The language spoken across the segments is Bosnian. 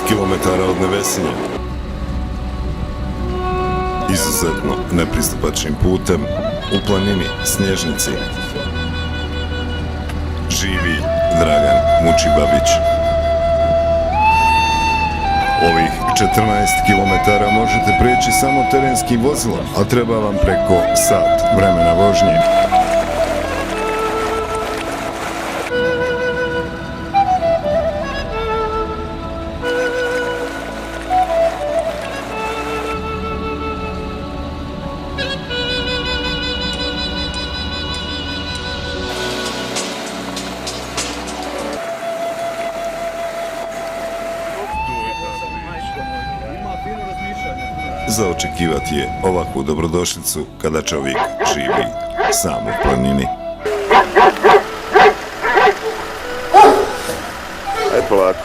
km od Nevesinja. Izuzetno nepristupačnim putem u planini Snježnici živi Dragan Mučibabić. Ovih 14 km možete prijeći samo terenskim vozilom, a treba vam preko sat vremena vožnje. Za očekivati je ovakvu dobrodošlicu kada čovjek živi sam u planini. Aj polako.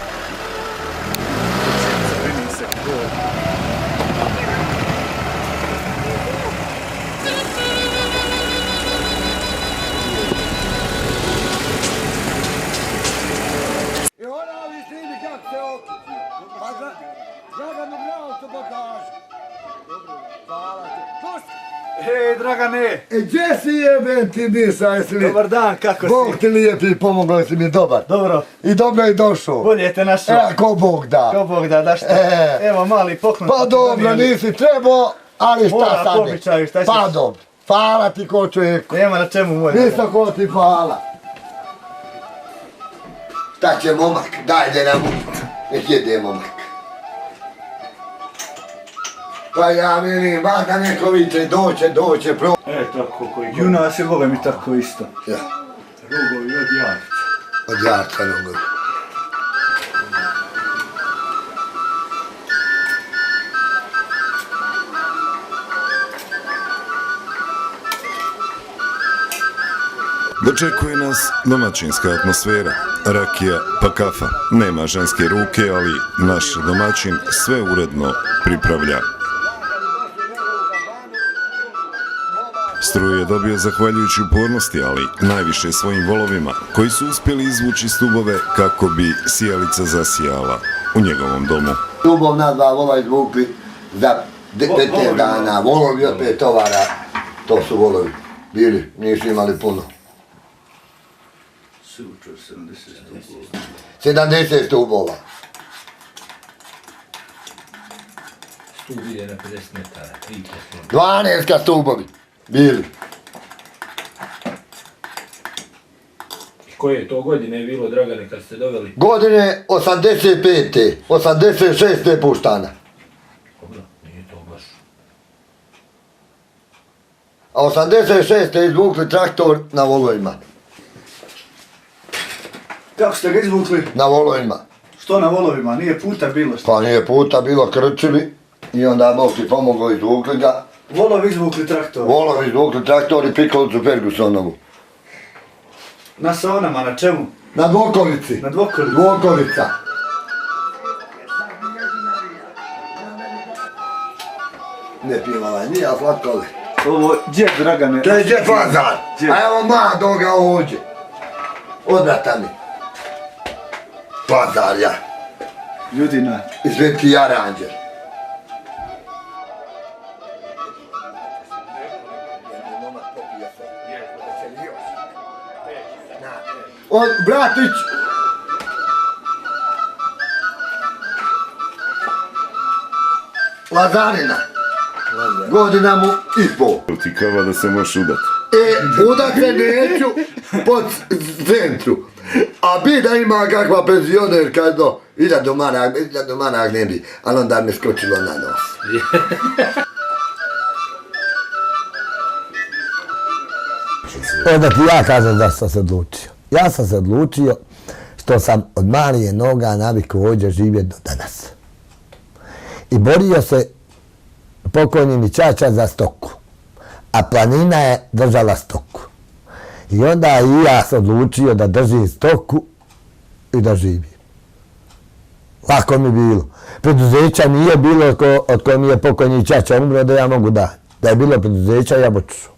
I ona ovi snimi kako se okreći. Pa Draganu bravo to pokaže. Hvala ti. Pusti! Hej, Dragane! Gdje si jebem ti misa, jesi li? Dobar dan, kako si? Bog ti lijepi, pomogao si mi dobar. Dobro. I dobro je došao. Bolje te našao. Ko Bog da. Ko Bog da, šta? Evo mali poklon. Pa dobro, nisi trebao, ali šta Mora, sad? po običaju, šta ćeš? Pa dobro. Hvala ti ko čovjeku. Nema na čemu moj. Ništa ko ti hvala. Šta će momak? Dajde nam. Nek jede momak. Pa ja vidim, vada neko viče, doće, pro... Tako koji... Junas je Boga mi tako isto. Ja, Rugovi od jarca. od jarca nogovi. Dočekuje nas domaćinska atmosfera, rakija pa kafa. Nema ženske ruke, ali naš domaćin sve uredno pripravlja. Struju je dobio zahvaljujući upornosti, ali najviše svojim volovima, koji su uspjeli izvući stubove kako bi sijalica zasijala u njegovom domu. Stubom na dva vola izvukli za 5 dana, volovi od 5 tovara, to su volovi bili, nisu imali puno. 70 stubova. Stup ide na 50 metara, 3 12 stubovi bili. I koje je to godine bilo, Dragane, kad ste doveli? Godine 85. 86. puštana. Dobro, nije to baš. A 86. izvukli traktor na volovima. Kako ste ga izvukli? Na volovima. Što na volovima? Nije puta bilo što? Pa nije puta bilo, krčili i onda Bog ti pomogao, izvukli ga. Volovi izvukli traktor. Volovi izvukli traktor i pikolicu Fergusonovu. Na saunama, na čemu? Na dvokolici. Na dvokolici. Dvokolica. Ne pivala, nije slatko. Ovo, džep, Dragane. To je Džep Lazar. Džep. A evo mladoga ovdje. Odvrata mi. Lazar ja. Ljudina. I Sveti Aranđel. On, bratić. Lazarina. Godina mu i pol. Ti kava da se možeš udati. Udat se neću pod centru. A bi da ima kakva penzionerka, ida do manak ne bi, ali onda mi skočilo na nos. Onda ti ja kažem da sam se odlučio. Ja sam se odlučio što sam od malije noga navikao ovdje živjeti do danas. I borio se pokojni mi čača za stoku. A planina je držala stoku. I onda i ja sam odlučio da držim stoku i da živim. Lako mi bilo. Preduzeća nije bilo od koje mi je pokojni čača umro da ja mogu dati. Da je bilo preduzeća, ja bi otišao.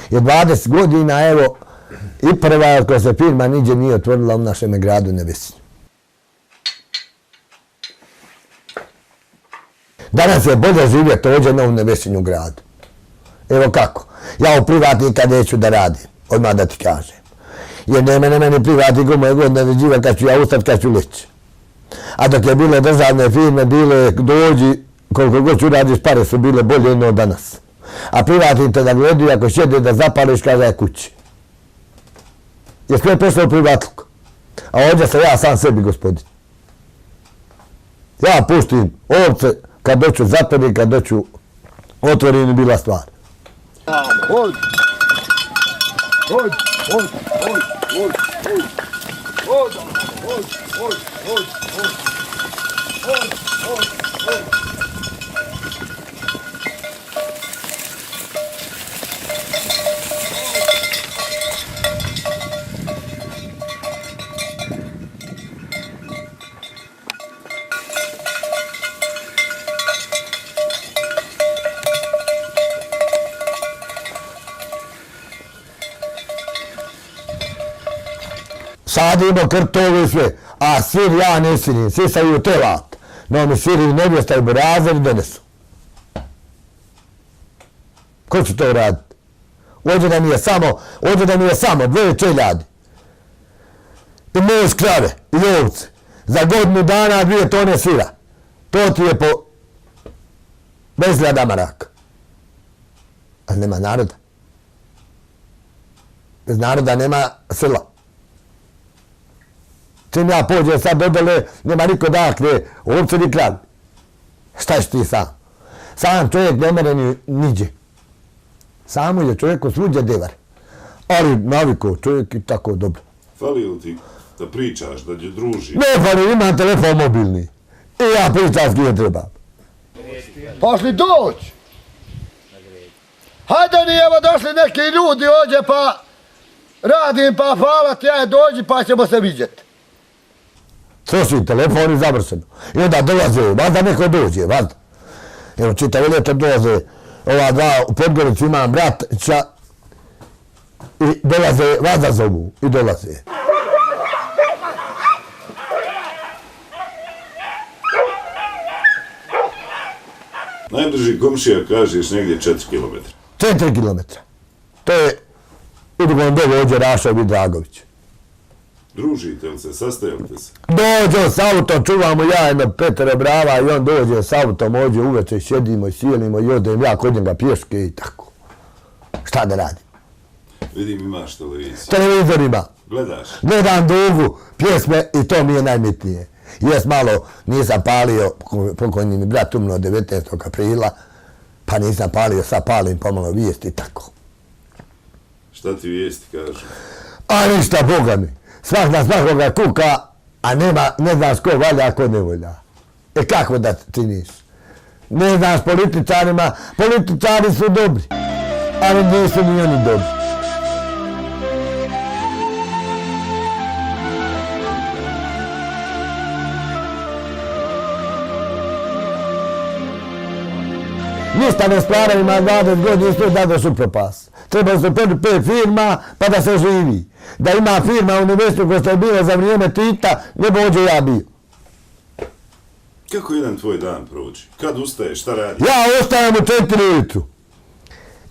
Jer 20 godina, evo, i prva koja se firma niđe nije otvorila u našem gradu Nevesinju. Danas je bolje živjeti ovdje na Nevesinju gradu. Evo kako. Ja u privatnika neću da radim, odmah da ti kažem. Jer nema meni privatnika u moje godine naređiva kad ću ja ustati, kad ću leći. A dok je bile državne firme, bile dođi, koliko god ću radiš, pare su bile bolje jedno od danas. A privatnik te da gledaju, ako sjede da zapališ, kaže je kući. Je sve prešlo u privatluk. A ovdje sam ja sam sebi gospodin. Ja puštim ovce kad doću zaperi, kad doću otvorim, bila stvar. Oj! Oj! Oj! Oj! Oj! Oj! Oj! Oj! Oj! Oj! Sadimo krtove i sve, a sir ja ne sirim, sisaju telat. No mi siri nevjesta i burazer i donesu. Ko će to raditi? Ovdje da mi je samo 2 čeljadi. I mož krave i ovce. Za godinu dana 2 tone sira. To ti je po 10.000 maraka. Ali nema naroda. Bez naroda nema sela. Čim ja pođem sad dodale, nema niko dakle, ovce ni kravi. Šta ješ ti sam? Sam čovjek ne mere ni niđe. Samo je čovjeku svuđe devar. Ali naviko čovjek i tako dobro. Fali li ti da pričaš, da će druži? Ne fali, imam telefon mobilni. I ja pričam s kim trebam. Pošli doći! Hajde ni evo došli neki ljudi ovdje pa radim pa hvala ti, aj dođi pa ćemo se vidjeti. Trošim telefon i završeno. I onda dolaze, vazda neko dođe, vazda. Evo čitavo ljeto dolaze ova dva, u Podgorici imam bratića i dolaze, vazda zovu i dolaze. Najbliži komšija kažeš negdje 4 km. 4 kilometra. To je u drugom dolu ovdje Rašov i Dragović. Družite li se, sastajete se? Dođe s autom, čuvamo ja jedno 5 brava i on dođe s autom, ovdje uveče sjedimo i sjelimo i odem ja kod njega pješke i tako. Šta da radim? Vidim imaš televiziju. Televizor ima. Gledaš? Gledam dugu, pjesme i to mi je najmitnije. Jes malo, nisam palio, pokojni mi brat umro 19. aprila, pa nisam palio, sad palim pomalo vijesti i tako. Šta ti vijesti kažu? A ništa, Boga mi. Svak na svakoga kuka, a nema, ne znaš ko valja, a ko ne volja. E kako da činiš? Ne znaš političarima, političari su dobri, ali nisu ni oni dobri. Ništa ne stvaraju ima 20 godina i sve dadeš u propast. Treba se prvi 5 firma pa da se živi. Da ima firma u Nevesinju koja što je bila za vrijeme Tita, ne bi ovdje ja bio. Kako jedan tvoj dan prođe? Kad ustaješ, šta radiš? Ja ostajem u 4 ujutru.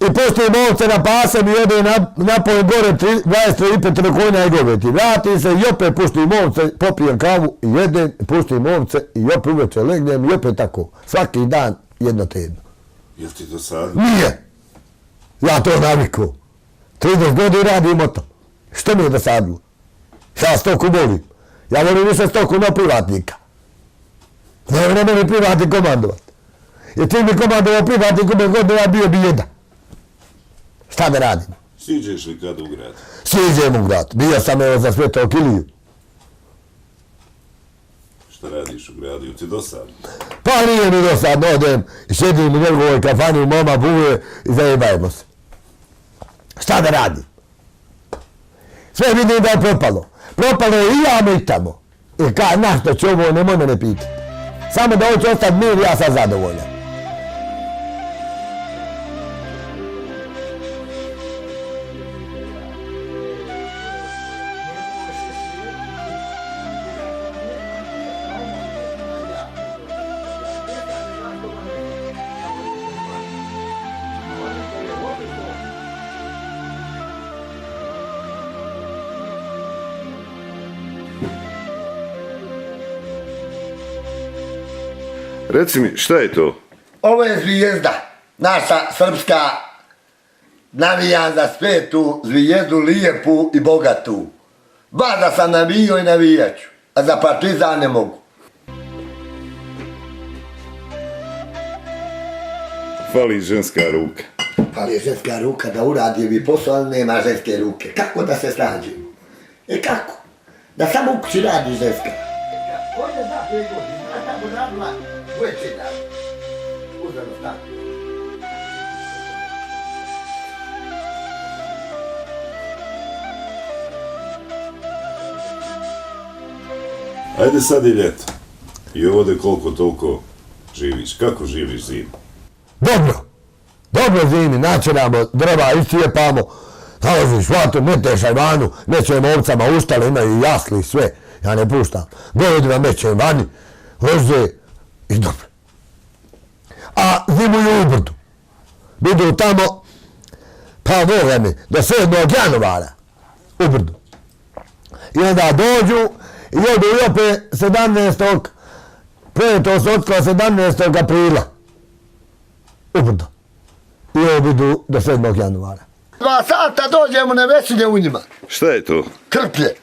I pustim ovce na pasem i odem napolje gore 23,5 konja i goveti. Vratim se i opet pustim ovce, popijem kavu i jedem, pustim ovce i opet uveče legnem i opet tako. Svaki dan jedno tedno. Jel ti to sadno? Nije. Ja to naviku. 30 godina radim o tom. Što mi je dosadilo? Ja stoku volim. Ja volim više stoku na privatnika. Ne meni privatnik komandovat. Jer ti mi komandovao privatnik ome god ja bio bi jedan. Šta da radim? Siđeš li kada u grad? Siđem u grad. Bio sam evo za Svetog Iliju. Šta radiš u gradu? Jel ti dosadno? Pa nije mi dosadno, odem i sjedim u njegovoj kafani, mama buje i zajebajemo se. Šta da radim? Sve vidim da je propalo. Propalo je i jamo i tamo. I na što će ovo, nemoj mene pitati. Samo da hoće ostati mir, ja sam zadovoljan. Reci mi, šta je to? Ovo je zvijezda, naša srpska, navijam za svetu zvijezdu, lijepu i bogatu. Vada sam navio i navijaću, a za Partizan ne mogu. Fali ženska ruka. Ali je ženska ruka da uradi bi posao, ali nema ženske ruke. Kako da se snađemo? Kako? Da samo u kući radi ženska. Ovdje zna 5 godina, a tamo radila većina. Uzelo stanu. Ajde sad je ljeto. I ovdje koliko toliko živiš. Kako živiš zimu? Dobro. Dobro zimi, načinamo drva, iscijepamo. Nalaziš vatru, meteš ajvanu, mećem ovcama ustale, imaju jasli i sve. Ja ne puštam. Govedima mećem vani, rože i dobro. A zimuju u brdu. Budu tamo, pa Boga mi, do 7. januara. U brdu. I onda dođu i jedu i opet 17. Preto se otkla 17. aprila. U brdu. I ovo budu do 7. januara. 2 sata dođemo na veselje u njima. Šta je to? Krplje.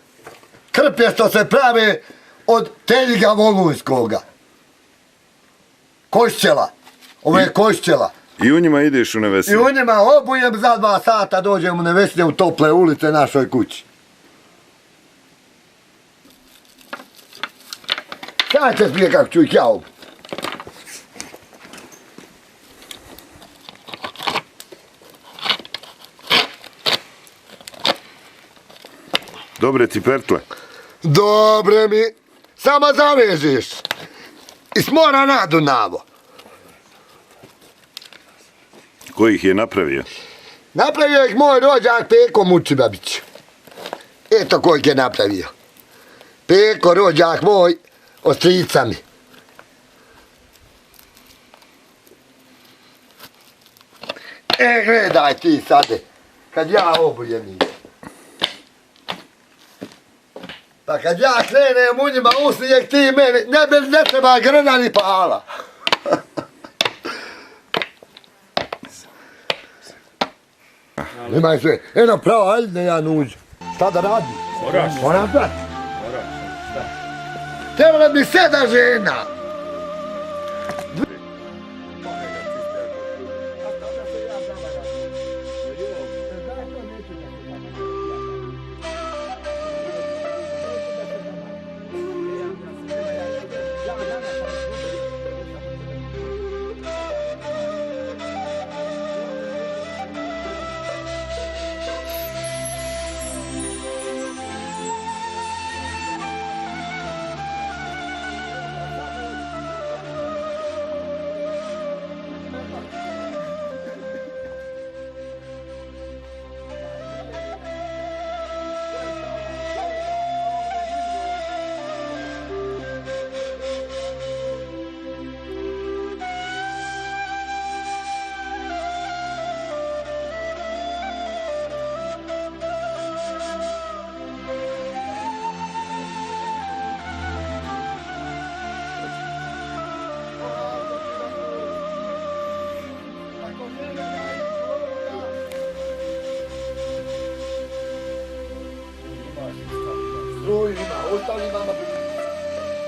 Krplje što se prave od teljiga volunjskoga. Košćela. Ovo je košćela. I u njima ideš u I neveselje. u njima obujem za 2 sata dođemo na veselje u tople ulice našoj kući. Sad će smije kako ću ih ja obuti. Dobre ti pertle. Dobre mi. Samo zavežiš. I smora na Dunavo. Ko ih je napravio? Napravio ih moj rođak Peko Mučibabić. Eto ko ih je napravio. Peko, rođak moj, od strica mi. Gledaj ti sade, kad ja obujem njih. Pa kad ja krenem u njima uslijek ti meni, ne treba grna ni pala. Nemaj sve, eno pravo, ajde da ja nuđu. Šta da radim? Moram prati. Trebala bi 7 žena.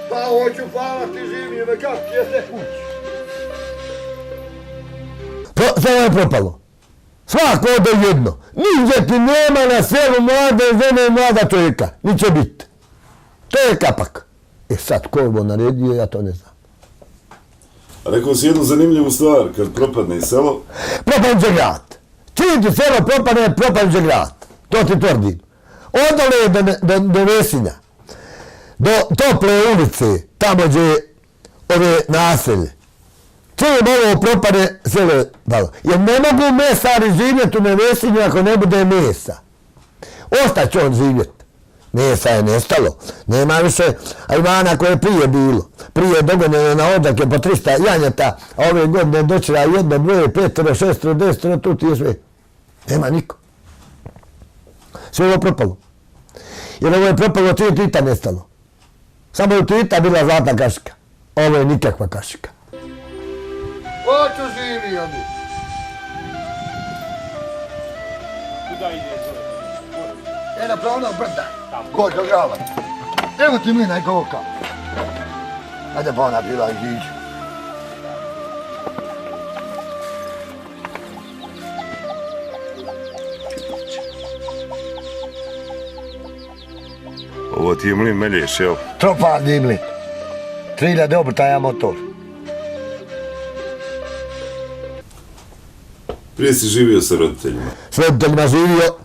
Pa hoću, hvala ti živim, kako ti je sve kući. Sve je propalo. Svako ode jedno. Nigdje ti nema na selu mlade žene i mlada čovjeka. Ni će biti. To je kapak. E sad, ko ovo naredio, ja to ne znam. Rekao si jednu zanimljivu stvar, kad propadne selo. Propadne će grad. Čim ti selo propadne će grad. To ti tvrdim. Odole do Vesinja, do Tople ulice, tamo gdje ove naselje. Čim ovo propade, selo je dalo. Jer ne mogu mesari živjeti u Nevesinju ako ne bude mesa. Ostaće on živjeti. Mesa je nestalo. Nema više ajvana koje je prije bilo. Prije je dogonjeno na odlake po 300 janjeta, a ove godine doćera 1, 2, 5, 6, 10, tu ti je sve. Nema niko. Sve ovo propalo. Jer ovo je propalo, čije Tita nestalo. Samo je Tita bila zlatna kašika. Ovo je nikakva kašika. Hoću živi oni. Kuda ide zove? Na pravnog brda. Goj do grava. Evo ti mina i koka. Ajde pa ona bila iziđu. Ovo ti je mlin Melješ, jel? Troparni mlin. 3000 obrtaja motor. Prije si živio sa roditeljima. S roditeljima živio,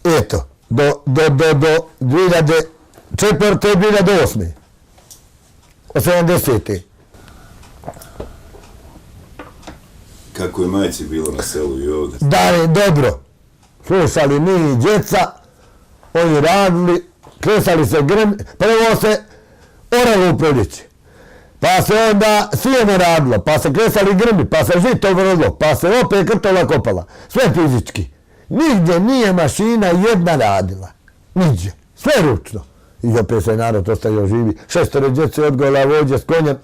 eto, do 2004. 2008. Od 70. Kako je majci bilo na selu i ovdje? Da je dobro. Slušali mi i djeca, oni radili, kresali se grm, prvo se oralo u proljeće. Pa se onda sjeme radilo, pa se kresali grmi, pa se žito vrlo, pa se opet krtola kopala. Sve fizički. Nigdje nije mašina jedna radila. Nigdje. Sve ručno. I opet se narod ostavio živi. 6 djece odgojila vođe s konjem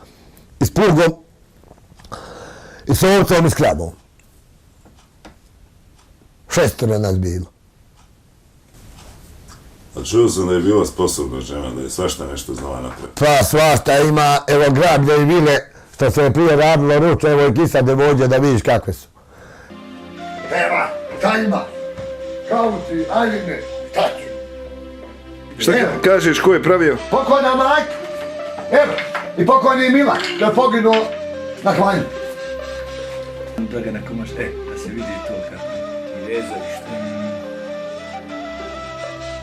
i s plugom i s ovcom i s kravom. 6 nas bilo. A čuo sam da je bila sposobna žena, da je svašta nešto znala napraviti. Pa svašta ima, evo grad gdje i vile, što se je prije radilo ručno, evo i kisade vođe da vidiš kakve su. Eva, šta ima? Kauci, ajline, šta ću? Šta kažeš, ko je pravio? Pokojna majka, evo, i pokojni Milan, da je poginuo na hvanju. Dragana, ko možeš, da se vidi to kako. I vezalište.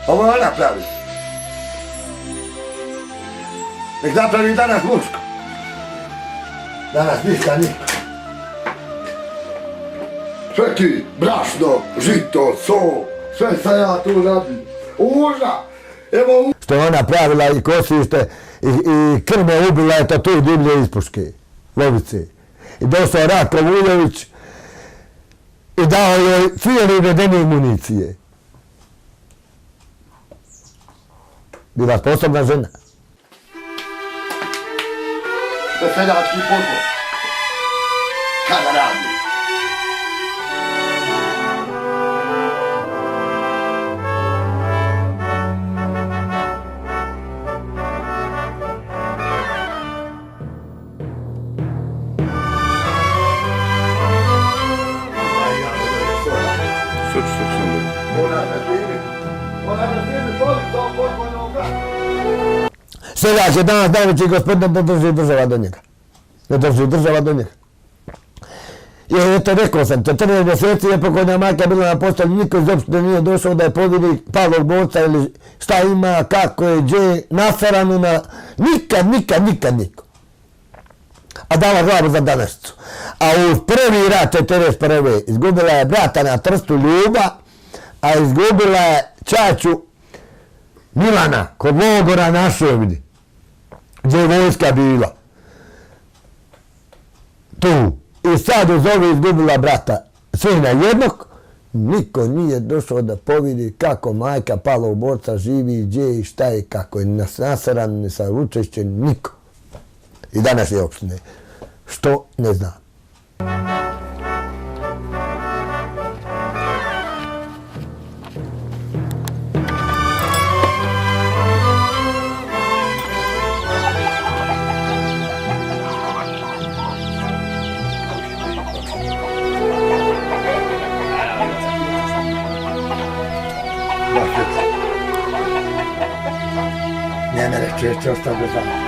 Ovo ona pravi. Nek napravi danas muško. Danas ništa niko. Sve ti, brašno, žito, so, sve sam ja tu radim. Uža! Evo što je ona pravila i kosište i krme ubila je to tu divlje iz puške, lovice. I došao Ratko Vuljević i dao joj cijeli vedeni municije. Bila sposobna žena. To je seljački posao. Kada radi? Seljak je danas najveći gospodin, ne drži država do njega. Ne drži država do njega. I eto, rekao sam, 14 mjeseci je pokojna majka bila na postolju, niko iz opštine nije došao da je povidi Pavlov borca ili šta ima, kako je, gdje, nasaranu na... Nikad niko. A dala glavu za današću. A u prvi rat 41. izgubila je brata na Trstu Ljuba, a izgubila je ćaću Milana kod logora na Šovini, gdje je vojska bila. Tu. I sad uz ovi izgubila brata sina jednog, niko nije došao da povidi kako majka Pavlov borca živi, gdje i šta je, kako je nasaran, ni sa učešćem, niko. I danas je opštine. Što ne znam. Ne me reći, će ostati bez vama.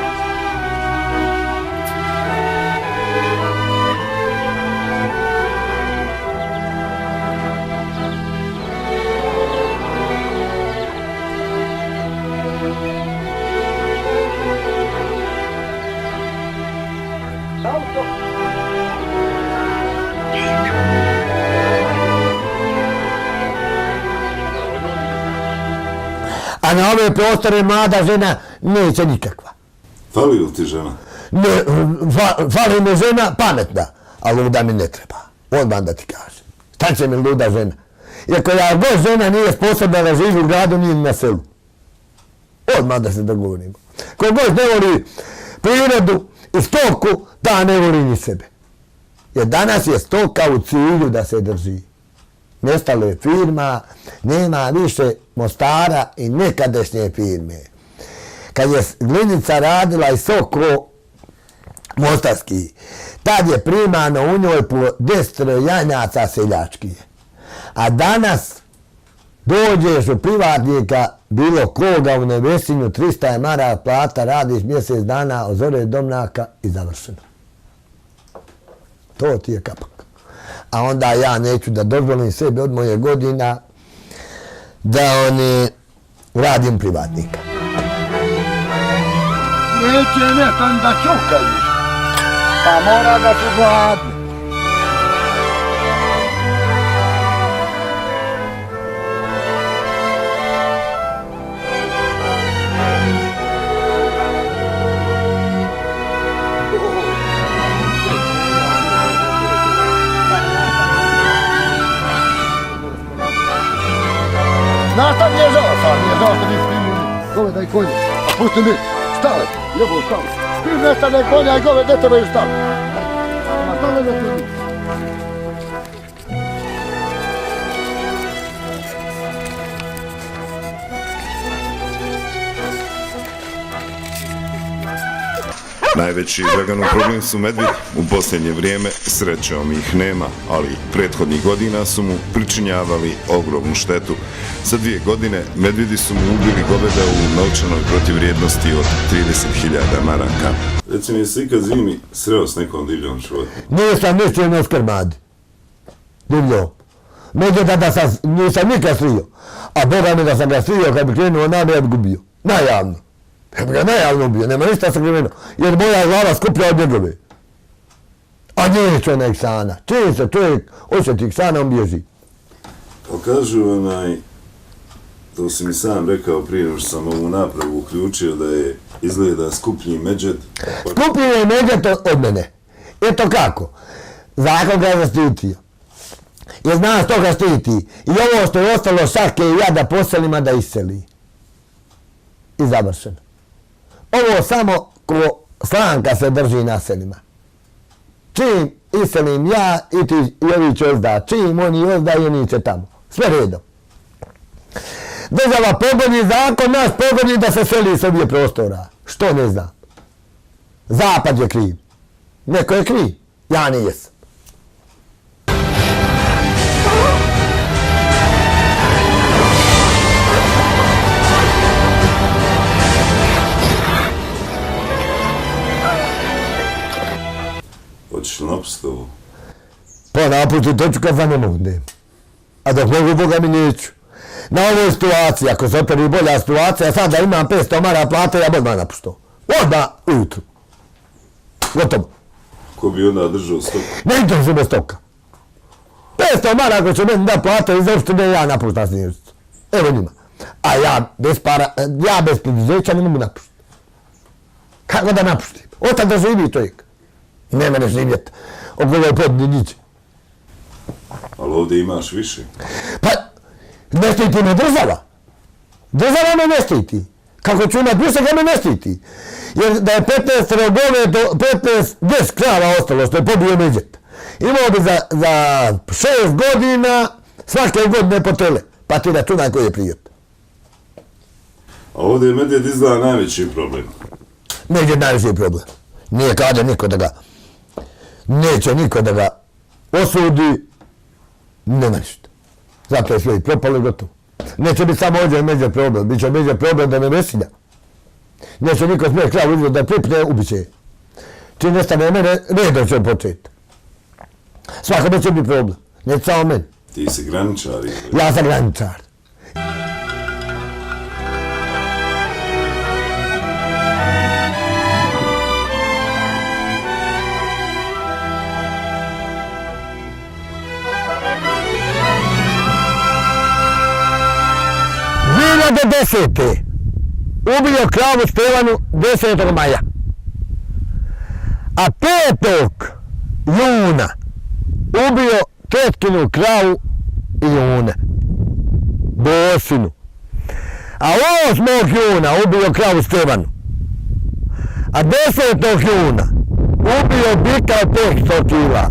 A na ove prostore mlada žena neće nikakva. Fali li ti žena? Ne, fali mi žena pametna, a luda mi ne treba. Odmah da ti kažem. Šta će mi luda žena? Iako ja god žena nije sposobna da živi u gradu, nije na selu. Odmah da se dogovorimo. Ko god ne voli prirodu i stoku, ta ne voli ni sebe. Jer danas je stoka u cilju da se drži. Nestalo je firma, nema više Mostara i nekadašnje firme. Kad je Glinica radila i Soko mostarski, tad je primano u njoj po 10 janjaca seljačkih. A danas dođeš u privatnika bilo koga u Nevesinju, 300 je mara plata, radiš mjesec dana, ozore domnaka i završeno. To ti je kapak. A onda ja neću da dozvolim sebi od moje godina da radim privatnika. Neće netan da čukaju, pa mora da su gladni. Znaš šta mi je žao sad, mi je žao što nisi primili goveda i konje. A pusti mi, stale, jebo stale. Ti nestane konja i goved, ne trebaju stale. A stale da ti mi. Najveći Draganov problem su medvjedi. U posljednje vrijeme srećom ih nema, ali prethodnih godina su mu pričinjavali ogromnu štetu. Za 2 godine medvjedi su mu ubili goveda u novčanoj protivrijednosti od 30.000 maraka. Reci mi, jesi ikad zimi sreo s nekom divljom životinjom? Nisam mislio na skrmadi. Divljo. Medvjeda da nisam nikad srio. A Boga mi da sam ga srio, kad bi krenuo nami, ja bi gubio. Najavno. Ja bi ga najavno ubio, nema ništa sakriveno, jer moja glava skuplja od njegove. A neće ona Iksana. Čim se čovjek osjeti Iksana, on bježi. Pa kažu to si mi sam rekao prije nego što sam ovu napravu uključio, da je izgleda skuplji medvjed. Skuplji je medvjed od mene. Eto kako. Zakon ga je zaštitio. Jer zna što ga štiti. I ovo što je ostalo šake i jada po selima da iseli. I završeno. Ovo samo ko slanka se drži na selima. Čim iselim ja i ti i ovi će ozda. Čim oni ozda i oni će tamo. Sve redom. Država pogoni zakon, naš pogoni da se seli s ovih prostora. Što ne znam. Zapad je kriv. Neko je kriv. Ja nijesam. Hoćeš li napustiti ovo? Pa napustiti to ću kad vam ne mognem. A dok mogu, Boga mi neću. Na ovoj situaciji, ako se operi bolja situacija, sad da imam 500 mara plate, ja odmah napuštao. Odmah ujutru. Gotovo. Ko bi onda držao stoku? Ne interesuje me stoka. 500 mara ako će meni da plate iz opštine, ja napuštam snježicu. Evo njima. A ja bez para, ja bez preduzeća ne mogu napuštiti. Kako da napuštim? Otak da živi čovjek. Ne mene živjeti. Ogledaj podni niđe. Ali ovdje imaš više. Pa, ne štiti me država. Država me ne štiti. Kako ću imat više, ga me ne štiti. Jer da je 15 rogove do 10 krava ostalo, što je pobio medvjed. Imao bi za 6 godina svake godine po tele. Pa ti računaj koji je prijet. A ovdje je medvjed izgleda najveći problem. Medvjed najveći problem. Nije kada niko da ga... Neće niko da ga osudi. Nema ništa. Zato je sve i propalo i gotovo. Neće biti samo ovdje medvjed problem. Biće medvjed problem da ne vesilja. Neće niko smije kravu izvod da pripne, ubit će je. Čim nestane mene, redom će početi. Svakome će biti problem. Neće samo meni. Ti si graničar. Ja sam graničar. Do 10. ubio kravu Stevanu 10. maja. A 5. juna ubio tetkinu kravu i June. Bosinu. A 8. juna ubio kravu Stevanu. A 10. juna ubio bika od 500 kila.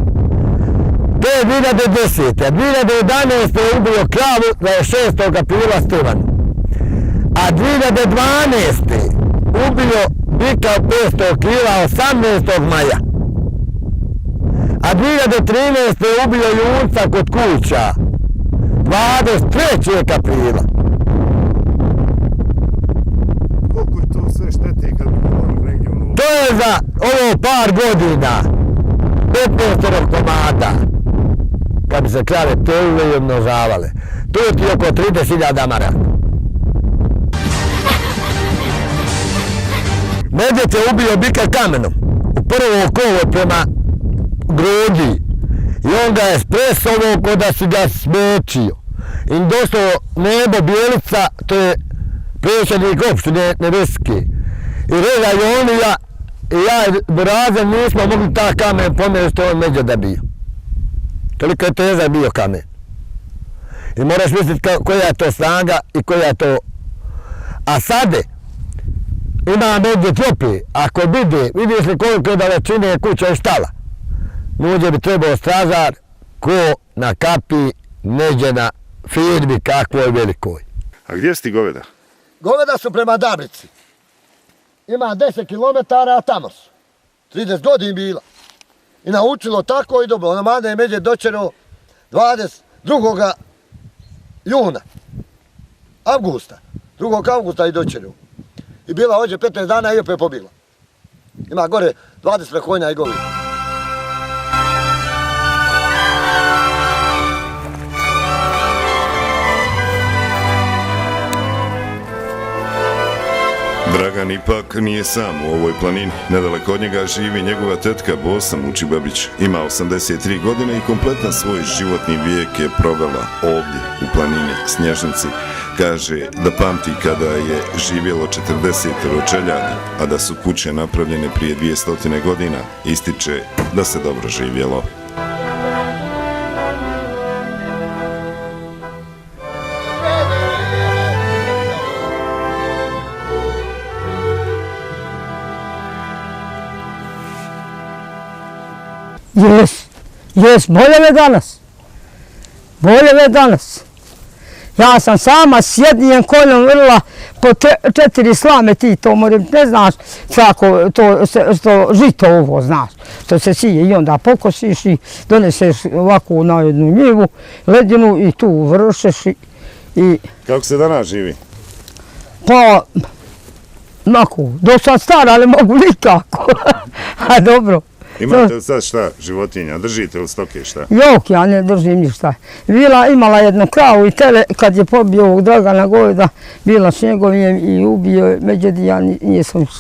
To je 2010. 2011. je ubio kravu 26. aprila Stevanu. A 2012. ubio bika 500 kila 18. maja. A 2013. je ubio junca kod kuća 23. aprila. Koliko je to sve štete kad bi govorili regionalno? To je za ovo par godina 15 komada. Kad bi se krave tolile i umnožavale. To je ti oko 30.000 maraka. Medvjed je ubio bika kamenom u prvo kolo prema Grodi i on ga je spresovao ko da si ga smečio. I došlo Nebo Bijelica, to je predsjednik opštine Nebeske. I Reza Jonija i ja i Burazer nismo mogli ta kamen pomjeriti što on Medvjeda bio. Toliko je težak bio kamen. I moraš misliti koja je to snaga i koja je to... A sade, ima medvjed opet, ako vidiš li koliko je dalečine kuća i štala. Nuđe bi trebao stražar ko na kapi neđe na firmi kakvoj velikoj. A gdje si ti goveda? Goveda su prema Dabrici. Ima 10 km, a tamo su. 30 godina bila. I naučilo tako i dobro. Ono mada je medvjed dočerao 22. juna. Avgusta. 2. avgusta je dočerao. I bila ođe 15 dana i opet pobila. Ima gore 20 konja i goveda. Dragan ipak nije sam u ovoj planini. Nedaleko od njega živi njegova tetka Bosa Mučibabić. Ima 83 godine i kompletan svoj životni vijek je provela ovdje u planini Snježnici. Kaže da pamti kada je živjelo 40 čeljadi, a da su kuće napravljene prije 200 godina. Ističe da se dobro živjelo. Jes, bolje me danas. Bolje me danas. Ja sam sama s jednim koljom vrla po 4 slame ti to moram, ne znaš kako to žito ovo znaš, što se sije i onda pokosiš i doneseš ovako na jednu njivu, ledinu i tu vršeš i... Kako se danas živi? Pa, onako, dok sam stara, ali mogu nikako, a dobro. Imate li sad šta životinja? Držite li stoke šta? Jok, ja ne držim ništa. Imala jednu kravu i tele, kad je pobio ovog Dragana goveda, bila s njegovim i ubio Medvjed, ja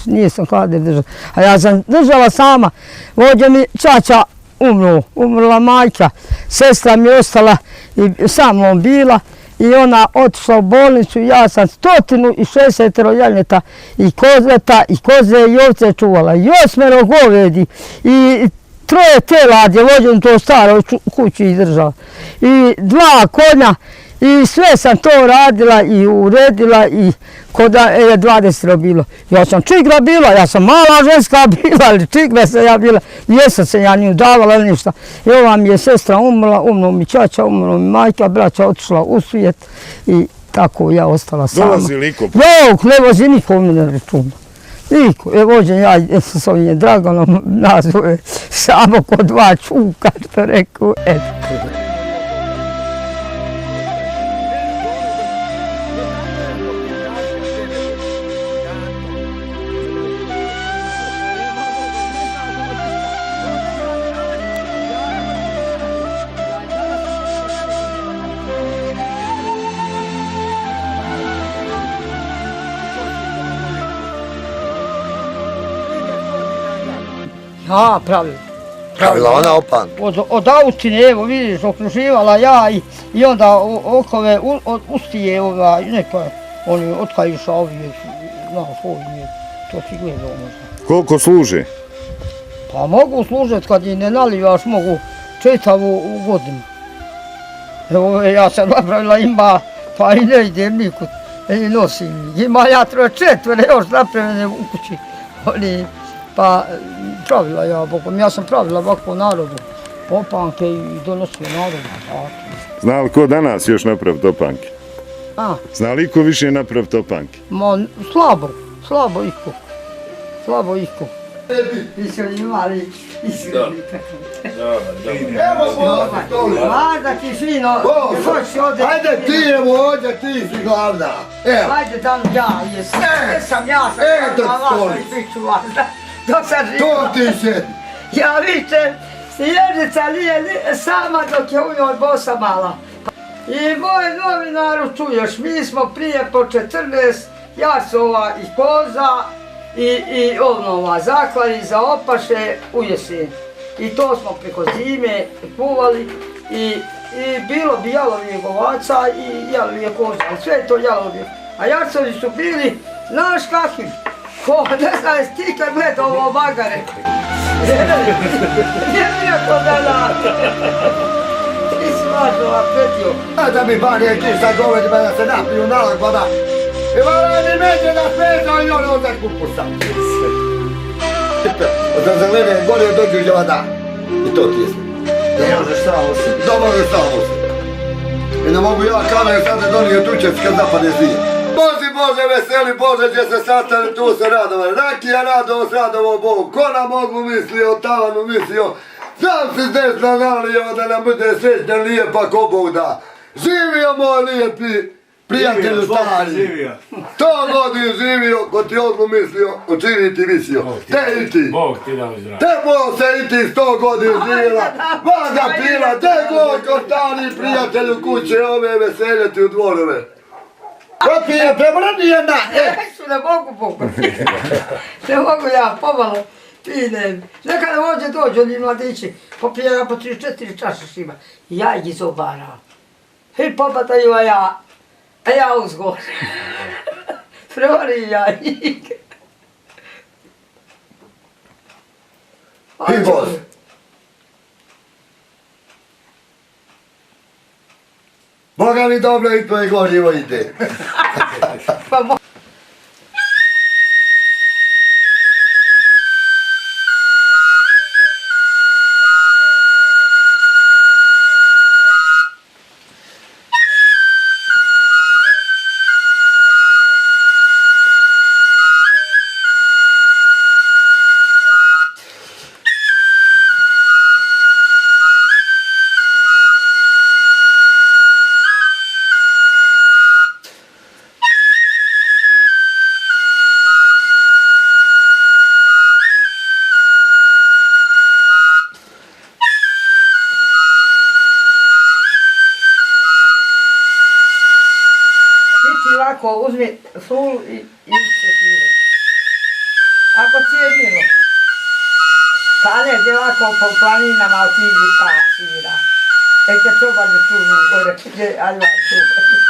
nisam hlade držala. A ja sam držala sama. Vođe mi čača umrla majka, sestra mi ostala i sa mnom bila. I ona otišla u bolnicu, ja sam 160 jagnjeta i kozleta i koze i ovce čuvala. I 8 govedi i 3 telad je vođen to staro kući izdržala. I 2 konja i sve sam to radila i uredila i koda je 20 bilo. Ja sam čigra bila, ja sam mala ženska bila, ali čigra sam ja bila. Jesam se ja nju davala ili ništa. I ova mi je sestra umrla, umrla mi čača, umrla mi majka, braća otišla u svijet i tako ja ostala sama. Dolazi li iko? Jok, ne vozi niko mi ne računa. Niko, je vođen ja s ovim Draganom nazove samo ko 2 čuka, što rekao, eto. Ja, pravila. Pravila ona opan. Od Austine, evo vidiš, okruživala ja i onda okove ustije neka, oni otkajuša ovi, znaš, ovi, to si gledao možda. Koliko služe? Pa mogu služiti kad ih ne nalivaš, mogu čitavu godinu. Evo, ja sam napravila ima, pa i ne idem nikud, i nosim ih. Ima ja 3-4 još napravljene u kući, oni, pa pravila ja, Bogom, ja sam pravila ovako narodu. Topanke i donosio narodu. Zna li ko danas još napravi topanke? A, Zna li ko više napravi topanke? ma slabo iko. Slabo iko. Vi su imali iskreni. Vlada ti fino, hoći ovdje. Ajde ti, evo ovdje, ti si glavna. Evo. Ajde tamo ja, jesam ja sam dok stoli. Dok sam To živa. ti se. Ja vidite, Snježica nije sama dok je u njoj bosa mala. I moj novinaru čuješ, mi smo prije po 14 jasova i koza i zaklali za opaše u jesen. I to smo preko zime kuvali i bilo bi jalovije ovaca i jalovije koza, sve to jalovije. A jacovi su bili, znaš kakvi? Ko, ne znam, jesi ti kad gledao ovo bagare? Nije mi rekao da rade. Ti si važno pretio. A da mi bar je kiša govedima da se napiju nalog voda. I vara mi međe da smeza i ono da kupusa. Od zelene gore dođu iz voda. I to ti je sve. Ne možeš samo sebi. Dobro je samo se. I ne mogu ja kamer sada donio tučec kad zapadne zvije. Bože veseli Bože gdje se sastane tu se radovali. Rakija radovo s radovo Bog. Ko nam mogu mislio, tavanu mislio. Sam si desna nalio da nam bude srećna lijepa ko Bog da. Živio moj lijepi prijatelju stari. 100 godina živio, ko ti odlu mislio, učini ti visio. Te i ti. Bog ti dao zdravlje. Te bo se i ti 100 godina živjela, vaga pila, te gorko stari prijatelju kuće ove veselje ti u dvorove. Ko ti je prebrani jedna? Ne mogu pokupiti. Ne mogu ja pomalo pinem. Nekada ovdje dođu oni mladići, popije ja po 3-4 čaše šima. Ja ih izobaram. I popataju, a ja uzgore. Prevarim ja ih. I bos. Boga mi dobro i tvoje gorivo ide. Pa mo- Ovako uzmi sulu i se svire. Ako ti je bilo, pa negdje ovako po planinama otiđi pa svira. Eke čobanje tu gore, gdje, ajva čobanje.